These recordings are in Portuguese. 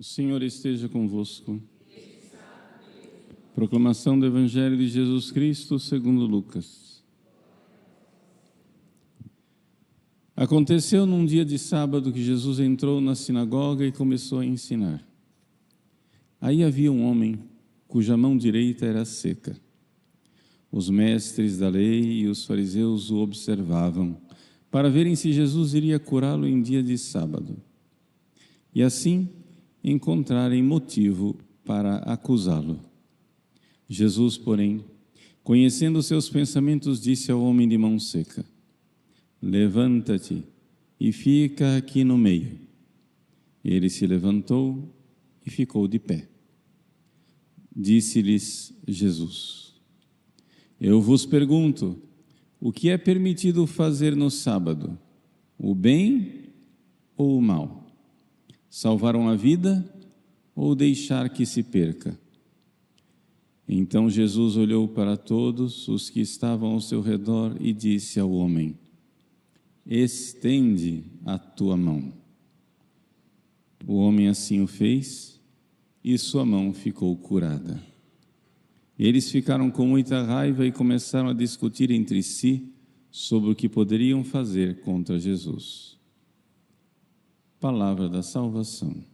O Senhor esteja convosco. Proclamação do Evangelho de Jesus Cristo segundo Lucas. Aconteceu num dia de sábado que Jesus entrou na sinagoga e começou a ensinar. Aí havia um homem cuja mão direita era seca. Os mestres da lei e os fariseus o observavam para verem se Jesus iria curá-lo em dia de sábado. E assim encontrarem motivo para acusá-lo. Jesus, porém, conhecendo seus pensamentos, disse ao homem de mão seca: levanta-te e fica aqui no meio. Ele se levantou e ficou de pé. Disse-lhes Jesus: eu vos pergunto, o que é permitido fazer no sábado, o bem ou o mal? Salvar uma vida ou deixar que se perca? Então Jesus olhou para todos os que estavam ao seu redor e disse ao homem: estende a tua mão. O homem assim o fez e sua mão ficou curada. Eles ficaram com muita raiva e começaram a discutir entre si sobre o que poderiam fazer contra Jesus. Palavra da salvação.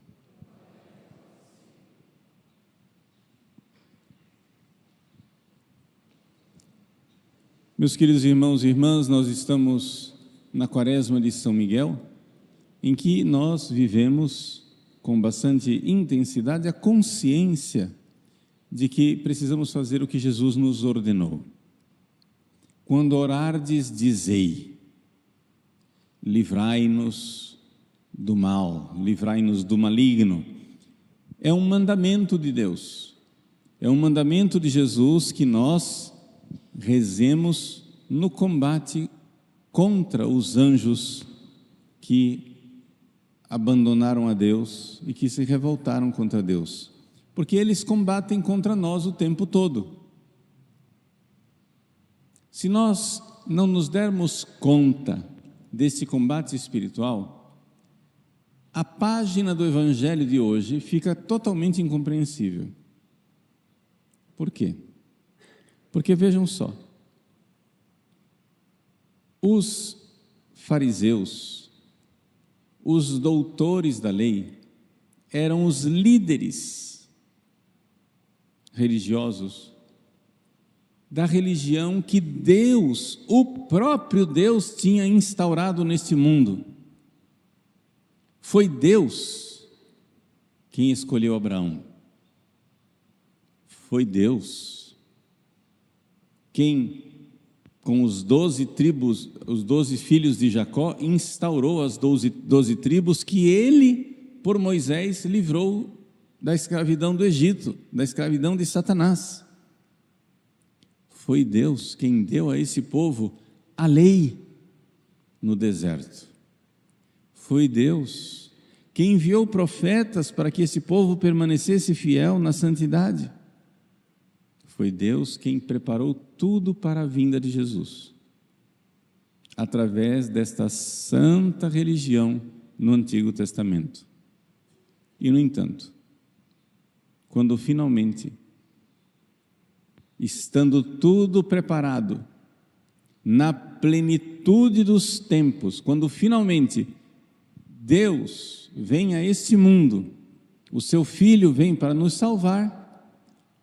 Meus queridos irmãos e irmãs, nós estamos na Quaresma de São Miguel, em que nós vivemos com bastante intensidade a consciência de que precisamos fazer o que Jesus nos ordenou. Quando orardes, dizei: livrai-nos do mal, livrai-nos do maligno. É um mandamento de Deus, é um mandamento de Jesus que nós rezemos no combate contra os anjos que abandonaram a Deus e que se revoltaram contra Deus, porque eles combatem contra nós o tempo todo. Se nós não nos dermos conta desse combate espiritual, a página do Evangelho de hoje fica totalmente incompreensível. Por quê? Porque vejam só, os fariseus, os doutores da lei, eram os líderes religiosos da religião que Deus, o próprio Deus, tinha instaurado neste mundo. Foi Deus quem escolheu Abraão. Foi Deus quem, com os 12 tribos, os 12 filhos de Jacó, instaurou as 12 tribos que ele, por Moisés, livrou da escravidão do Egito, da escravidão de Satanás. Foi Deus quem deu a esse povo a lei no deserto. Foi Deus quem enviou profetas para que esse povo permanecesse fiel na santidade. Foi Deus quem preparou tudo para a vinda de Jesus, através desta santa religião no Antigo Testamento. E, no entanto, quando finalmente, estando tudo preparado, na plenitude dos tempos, quando finalmente Deus vem a este mundo, o seu Filho vem para nos salvar,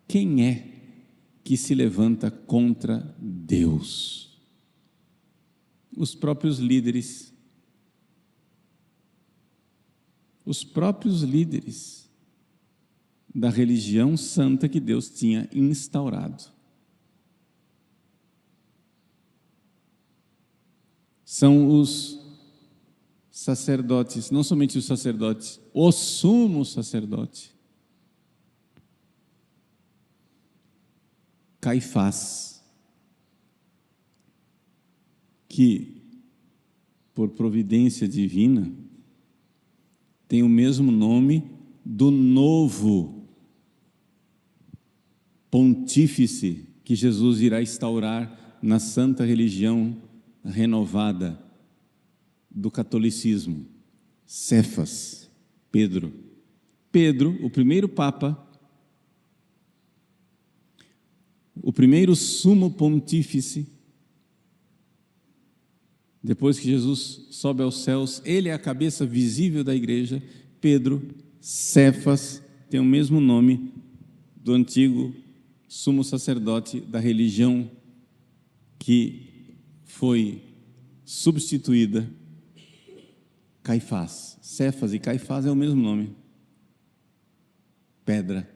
quem é que se levanta contra Deus? Os próprios líderes. Os próprios líderes da religião santa que Deus tinha instaurado. São os sacerdotes, não somente os sacerdotes, o sumo sacerdote, Caifás, que, por providência divina, tem o mesmo nome do novo pontífice que Jesus irá instaurar na santa religião renovada do catolicismo, Cefas, Pedro. Pedro, o primeiro Papa, o primeiro sumo pontífice, depois que Jesus sobe aos céus, ele é a cabeça visível da igreja. Pedro, Cefas, tem o mesmo nome do antigo sumo sacerdote da religião que foi substituída, Caifás. Cefas e Caifás é o mesmo nome. Pedra.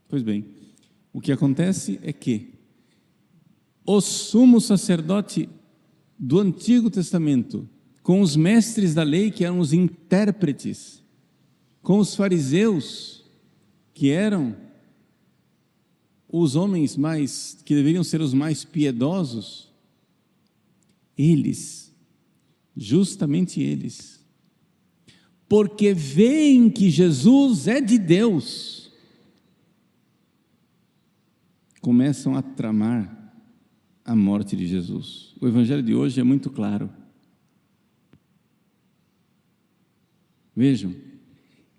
Pois bem, o que acontece é que o sumo sacerdote do Antigo Testamento, com os mestres da lei, que eram os intérpretes, com os fariseus, que eram os homens que deveriam ser os mais piedosos, eles, justamente eles, porque veem que Jesus é de Deus, começam a tramar a morte de Jesus. O evangelho de hoje é muito claro. Vejam,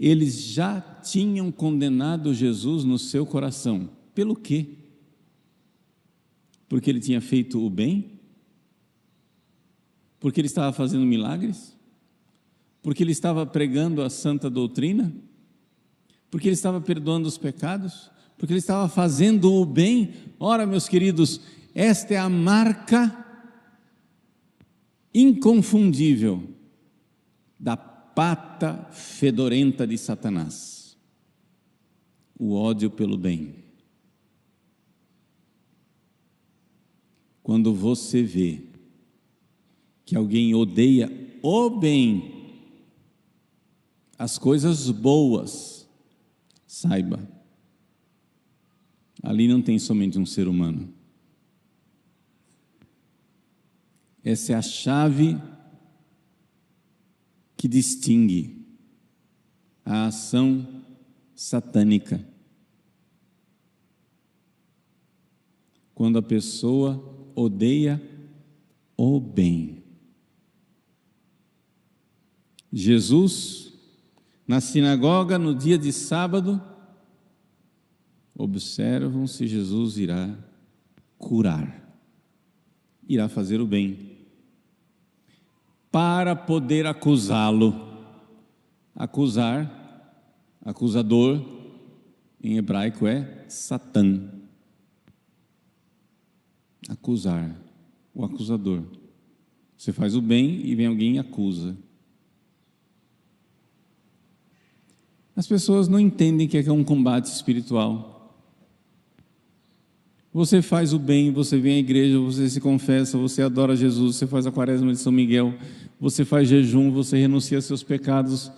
eles já tinham condenado Jesus no seu coração. Pelo quê? Porque ele tinha feito o bem? Porque ele estava fazendo milagres? Porque ele estava pregando a santa doutrina? Porque ele estava perdoando os pecados? Porque ele estava fazendo o bem? Ora, meus queridos, esta é a marca inconfundível da pata fedorenta de Satanás: o ódio pelo bem. Quando você vê que alguém odeia o bem, as coisas boas, saiba, ali não tem somente um ser humano. Essa é a chave que distingue a ação satânica. Quando a pessoa odeia o bem. Jesus, na sinagoga, no dia de sábado, observam se Jesus irá curar, irá fazer o bem, para poder acusá-lo. Acusar, acusador, em hebraico é Satã. Acusar, o acusador. Você faz o bem e vem alguém e acusa. As pessoas não entendem que é um combate espiritual. Você faz o bem, você vem à igreja, você se confessa, você adora Jesus, você faz a quaresma de São Miguel, você faz jejum, você renuncia a seus pecados,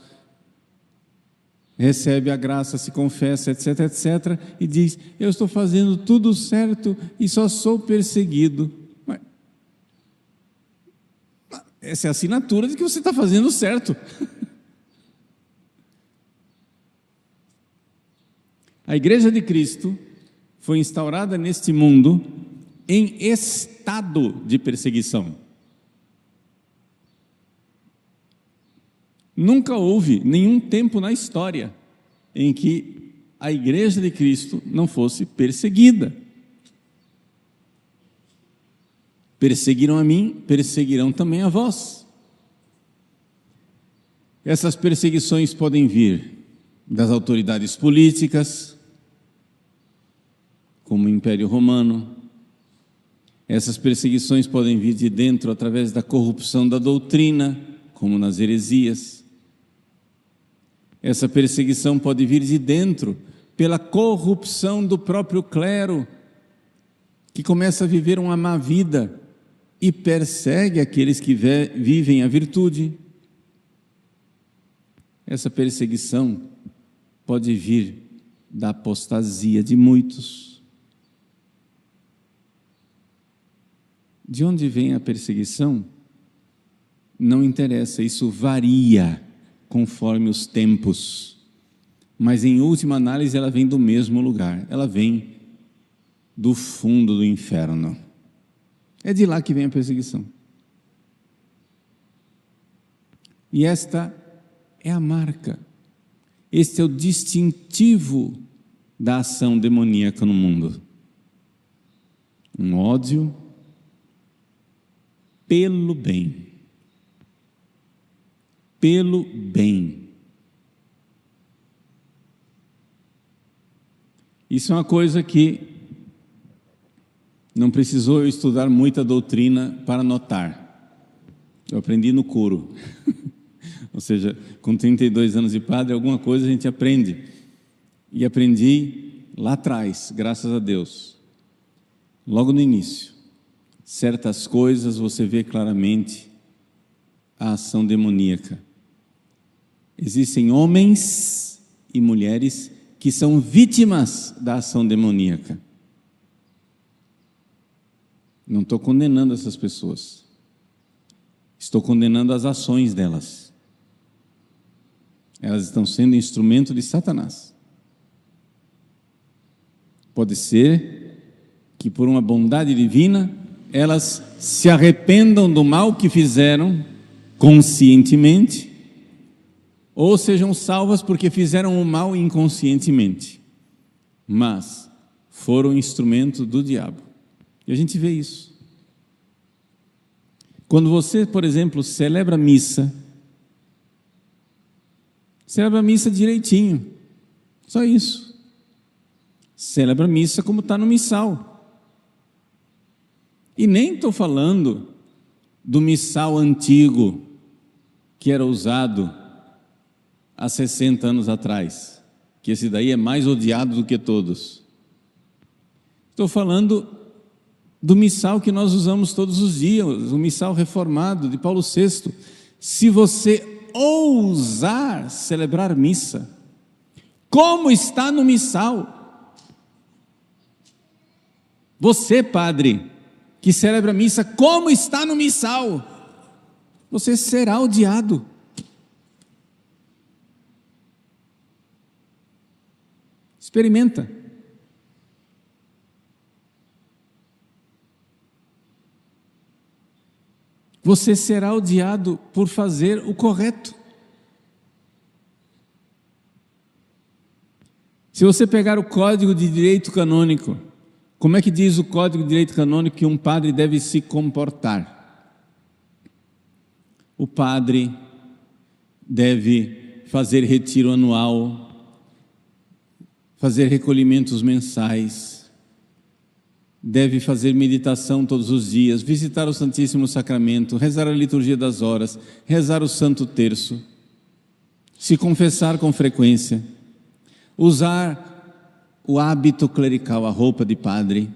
recebe a graça, se confessa, etc, etc, e diz: eu estou fazendo tudo certo e só sou perseguido. Mas essa é a assinatura de que você está fazendo certo. A Igreja de Cristo foi instaurada neste mundo em estado de perseguição. Nunca houve nenhum tempo na história em que a Igreja de Cristo não fosse perseguida. Perseguiram a mim, perseguirão também a vós. Essas perseguições podem vir das autoridades políticas, como o Império Romano. Essas perseguições podem vir de dentro através da corrupção da doutrina, como nas heresias. Essa perseguição pode vir de dentro pela corrupção do próprio clero, que começa a viver uma má vida e persegue aqueles que vivem a virtude. Essa perseguição pode vir da apostasia de muitos. De onde vem a perseguição? Não interessa, isso varia conforme os tempos, mas em última análise ela vem do mesmo lugar, ela vem do fundo do inferno. É de lá que vem a perseguição. E esta é a marca Este é o distintivo da ação demoníaca no mundo. Um ódio pelo bem. Pelo bem. Isso é uma coisa que não precisou eu estudar muita doutrina para notar. Eu aprendi no coro. Ou seja, com 32 anos de padre, alguma coisa a gente aprende. E aprendi lá atrás, graças a Deus. Logo no início. Certas coisas você vê claramente a ação demoníaca. Existem homens e mulheres que são vítimas da ação demoníaca. Não estou condenando essas pessoas. Estou condenando as ações delas. Elas estão sendo instrumento de Satanás. Pode ser que por uma bondade divina elas se arrependam do mal que fizeram conscientemente, ou sejam salvas porque fizeram o mal inconscientemente, mas foram instrumento do diabo. E a gente vê isso. Quando você, por exemplo, celebra a missa direitinho, só isso. Celebra a missa como está no missal. E nem estou falando do missal antigo, que era usado há 60 anos atrás, que esse daí é mais odiado do que todos. Estou falando do missal que nós usamos todos os dias, o missal reformado de Paulo VI. Se você ousar celebrar missa, como está no missal, você, padre, que celebra missa, como está no missal, você será odiado. Experimenta. Você será odiado por fazer o correto. Se você pegar o Código de Direito Canônico, como é que diz o Código de Direito Canônico que um padre deve se comportar? O padre deve fazer retiro anual, fazer recolhimentos mensais, deve fazer meditação todos os dias, visitar o Santíssimo Sacramento, rezar a liturgia das horas, rezar o Santo Terço, se confessar com frequência, usar o hábito clerical, a roupa de padre,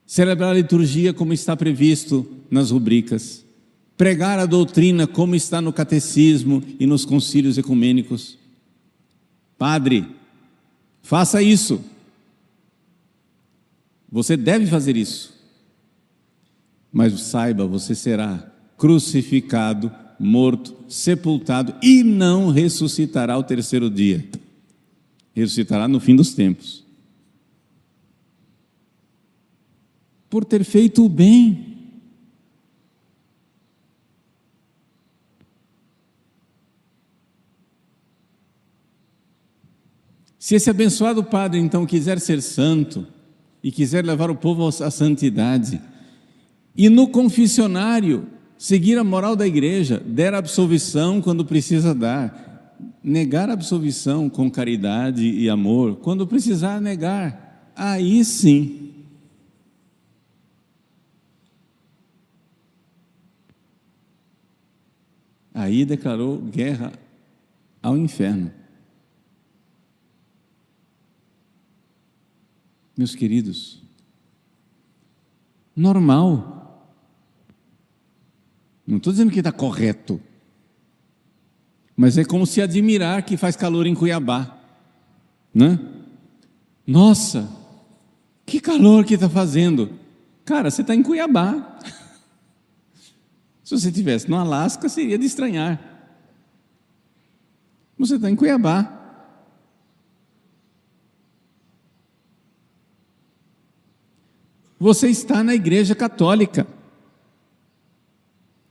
celebrar a liturgia como está previsto nas rubricas, pregar a doutrina como está no catecismo e nos concílios ecumênicos. Padre, faça isso. Você deve fazer isso. Mas saiba, você será crucificado, morto, sepultado e não ressuscitará ao terceiro dia. Ressuscitará no fim dos tempos. Por ter feito o bem. Se esse abençoado padre, então, quiser ser santo e quiser levar o povo à santidade, e no confessionário seguir a moral da igreja, der absolvição quando precisa dar, negar a absolvição com caridade e amor, quando precisar negar, aí sim. Aí declarou guerra ao inferno. Meus queridos, normal. Não estou dizendo que está correto, mas é como se admirar que faz calor em Cuiabá, né? Nossa, que calor que está fazendo. Cara, você está em Cuiabá. Se você estivesse no Alasca, seria de estranhar. Você está em Cuiabá. Você está na Igreja Católica.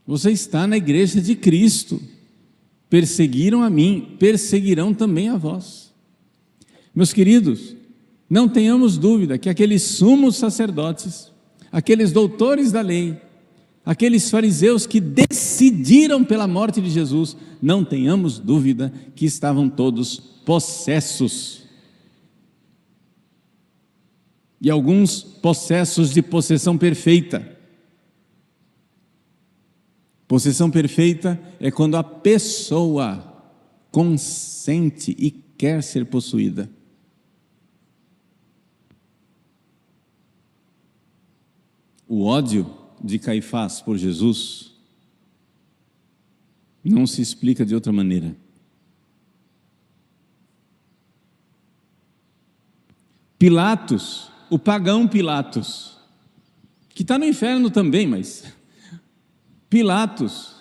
Você está na Igreja de Cristo. perseguiram a mim, perseguirão também a vós. Meus queridos, não tenhamos dúvida que aqueles sumos sacerdotes, aqueles doutores da lei, aqueles fariseus que decidiram pela morte de Jesus, não tenhamos dúvida que estavam todos possessos. E alguns possessos de possessão perfeita. Possessão perfeita é quando a pessoa consente e quer ser possuída. O ódio de Caifás por Jesus não se explica de outra maneira. Pilatos, o pagão Pilatos, que está no inferno também, mas Pilatos,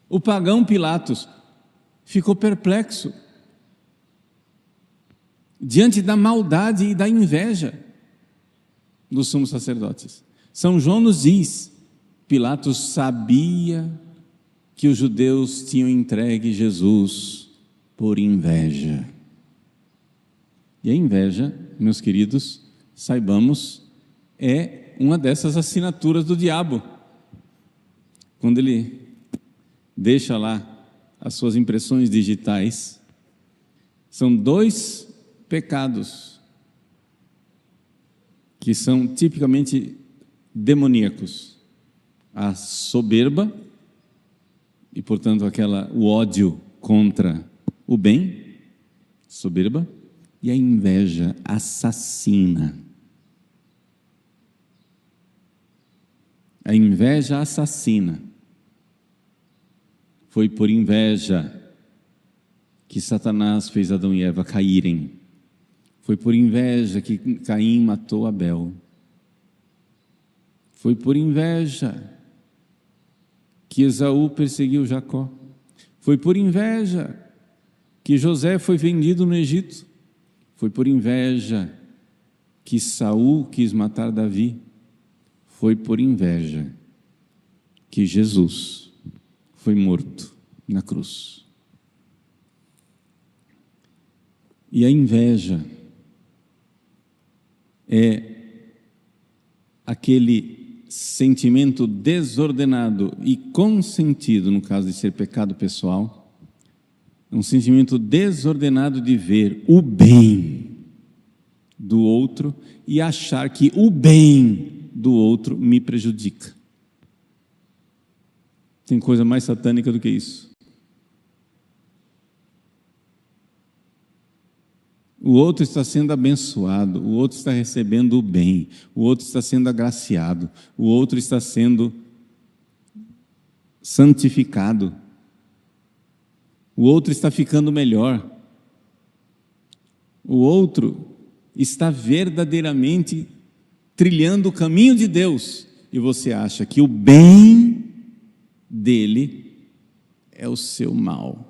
o pagão Pilatos, ficou perplexo diante da maldade e da inveja dos sumos sacerdotes. São João nos diz, Pilatos sabia que os judeus tinham entregue Jesus por inveja. E a inveja, meus queridos, saibamos, é uma dessas assinaturas do diabo. Quando ele deixa lá as suas impressões digitais, são 2 pecados que são tipicamente demoníacos: a soberba e, portanto, o ódio contra o bem, soberba, e a inveja assassina. A inveja assassina. Foi por inveja que Satanás fez Adão e Eva caírem. Foi por inveja que Caim matou Abel. Foi por inveja que Esaú perseguiu Jacó. Foi por inveja que José foi vendido no Egito. Foi por inveja que Saul quis matar Davi. Foi por inveja que Jesus foi morto na cruz. E a inveja é aquele sentimento desordenado e consentido, no caso de ser pecado pessoal, um sentimento desordenado de ver o bem do outro e achar que o bem do outro me prejudica. Tem coisa mais satânica do que isso. O outro está sendo abençoado, o outro está recebendo o bem, o outro está sendo agraciado, o outro está sendo santificado, o outro está ficando melhor, o outro está verdadeiramente trilhando o caminho de Deus, e você acha que o bem dele é o seu mal.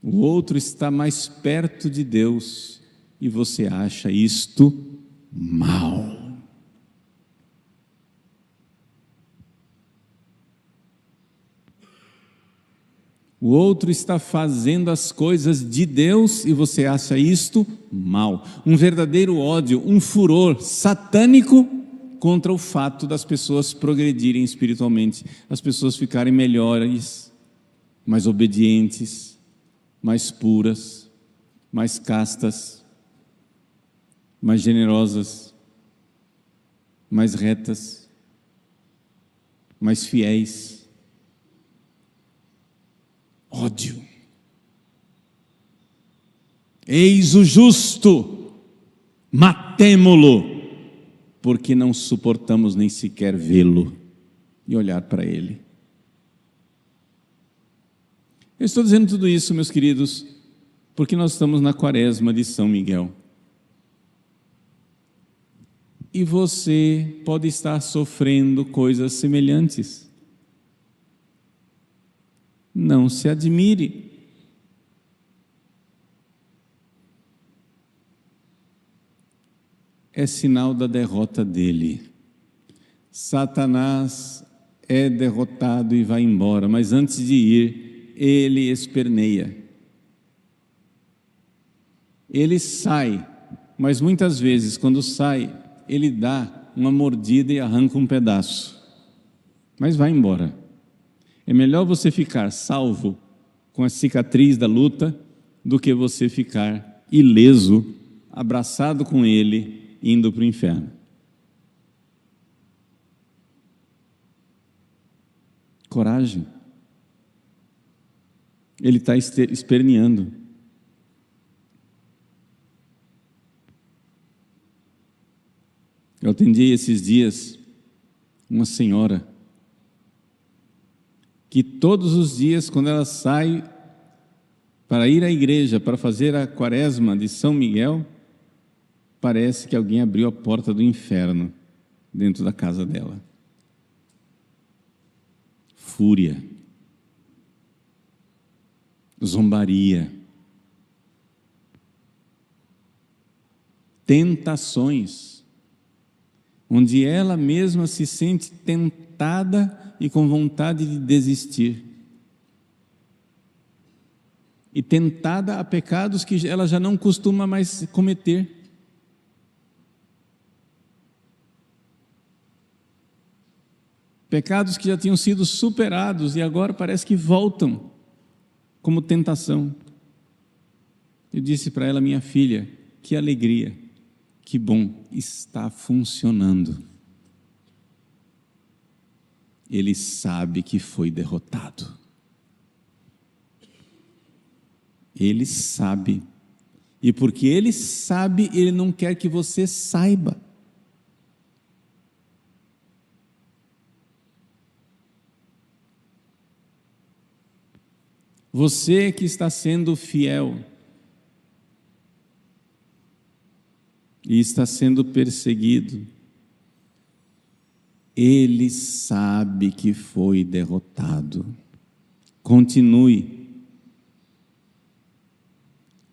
O outro está mais perto de Deus e você acha isto mal. O outro está fazendo as coisas de Deus e você acha isto mal. Um verdadeiro ódio, um furor satânico contra o fato das pessoas progredirem espiritualmente, as pessoas ficarem melhores, mais obedientes, mais puras, mais castas, mais generosas, mais retas, mais fiéis. Ódio. Eis o justo, matemo-lo, porque não suportamos nem sequer vê-lo e olhar para ele. Eu estou dizendo tudo isso, meus queridos, porque nós estamos na quaresma de São Miguel. E você pode estar sofrendo coisas semelhantes. Não se admire. é sinal da derrota dele. Satanás é derrotado e vai embora, mas antes de ir, ele esperneia. Ele sai, mas muitas vezes, quando sai, ele dá uma mordida e arranca um pedaço. Mas vai embora. É melhor você ficar salvo com a cicatriz da luta do que você ficar ileso, abraçado com ele, indo para o inferno. Coragem. Ele está esperneando. Eu atendi esses dias uma senhora que todos os dias, quando ela sai para ir à igreja, para fazer a quaresma de São Miguel, parece que alguém abriu a porta do inferno dentro da casa dela. Fúria, zombaria, tentações, onde ela mesma se sente tentada e com vontade de desistir. E tentada a pecados que ela já não costuma mais cometer. Pecados que já tinham sido superados e agora parece que voltam como tentação. Eu disse para ela: minha filha, que alegria, que bom, está funcionando. Ele sabe que foi derrotado. Ele sabe. E porque ele sabe, ele não quer que você saiba. Você que está sendo fiel e está sendo perseguido, ele sabe que foi derrotado. Continue.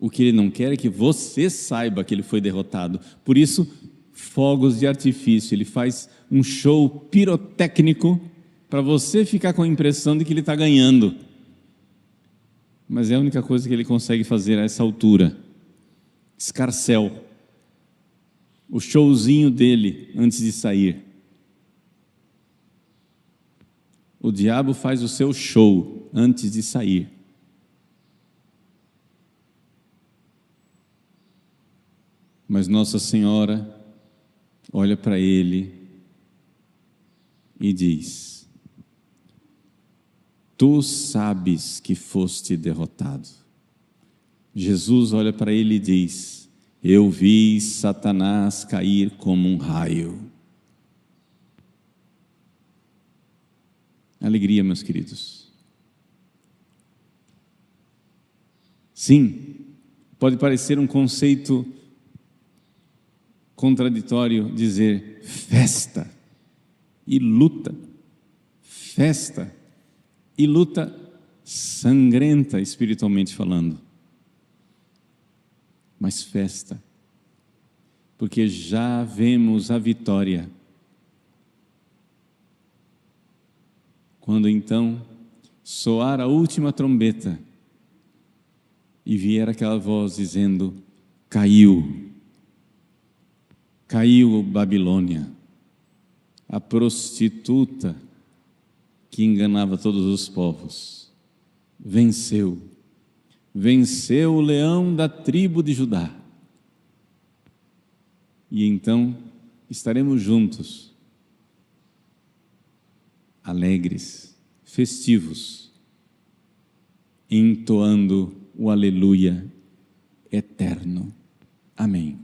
O que ele não quer é que você saiba que ele foi derrotado. Por isso, fogos de artifício. Ele faz um show pirotécnico para você ficar com a impressão de que ele está ganhando. Mas é a única coisa que ele consegue fazer a essa altura. Escarcéu. O showzinho dele antes de sair. O diabo faz o seu show antes de sair. Mas Nossa Senhora olha para ele e diz: tu sabes que foste derrotado. Jesus olha para ele e diz: eu vi Satanás cair como um raio. Alegria, meus queridos. Sim, pode parecer um conceito contraditório dizer festa e luta, festa e luta sangrenta espiritualmente falando, mas festa, porque já vemos a vitória. Quando então soar a última trombeta e vier aquela voz dizendo: caiu Babilônia, a prostituta que enganava todos os povos, venceu o leão da tribo de Judá. E então estaremos juntos, alegres, festivos, entoando o aleluia eterno. Amém.